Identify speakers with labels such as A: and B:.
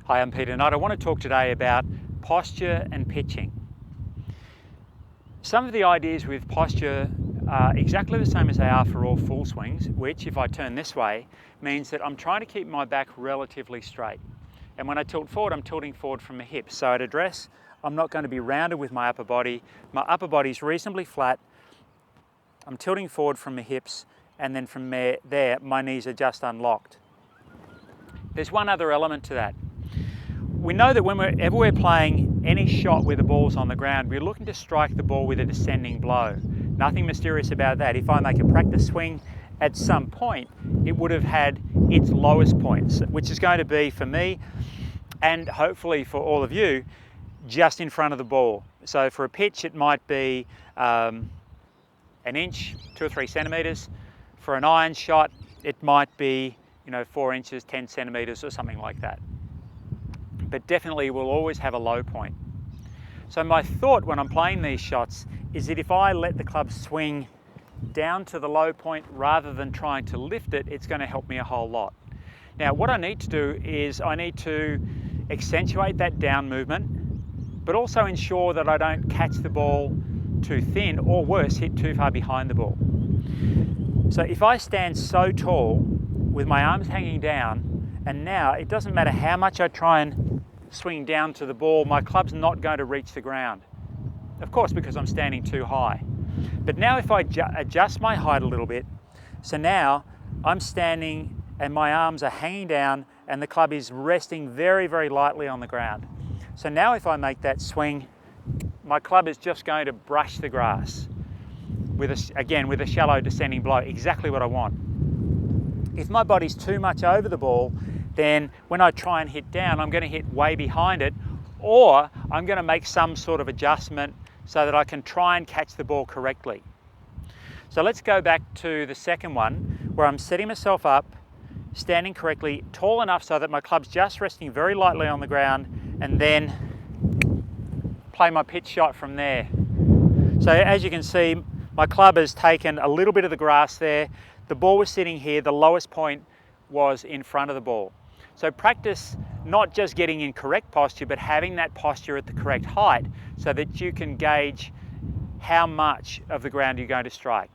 A: Hi, I'm Peter Knight. I want to talk today about posture and pitching. Some of the ideas with posture are exactly the same as they are for all full swings, which, if I turn this way, means that I'm trying to keep my back relatively straight. And when I tilt forward, I'm tilting forward from the hips. So at address, I'm not going to be rounded with my upper body. My upper body is reasonably flat. I'm tilting forward from the hips, and then from there, my knees are just unlocked. There's one other element to that. We know that whenever we're playing any shot where the ball's on the ground, we're looking to strike the ball with a descending blow. Nothing mysterious about that. If I make a practice swing, at some point, it would have had its lowest points, which is going to be, for me, and hopefully for all of you, just in front of the ball. So for a pitch, it might be an inch, 2 or 3 centimeters. For an iron shot, it might be 4 inches, 10 centimeters or something like that. But definitely will always have a low point. So my thought when I'm playing these shots is that if I let the club swing down to the low point rather than trying to lift it, it's going to help me a whole lot. Now what I need to do is I need to accentuate that down movement, but also ensure that I don't catch the ball too thin, or worse, hit too far behind the ball. So if I stand so tall with my arms hanging down, and now it doesn't matter how much I try and swing down to the ball, my club's not going to reach the ground. Of course, because I'm standing too high. But now if I adjust my height a little bit, so now I'm standing and my arms are hanging down and the club is resting very, very lightly on the ground. So now if I make that swing, my club is just going to brush the grass with a shallow descending blow, exactly what I want. If my body's too much over the ball, then when I try and hit down, I'm going to hit way behind it, or I'm going to make some sort of adjustment so that I can try and catch the ball correctly. So let's go back to the second one, where I'm setting myself up, standing correctly, tall enough so that my club's just resting very lightly on the ground, and then play my pitch shot from there. So as you can see, my club has taken a little bit of the grass there. The ball was sitting here, the lowest point was in front of the ball. So practice not just getting in correct posture, but having that posture at the correct height so that you can gauge how much of the ground you're going to strike.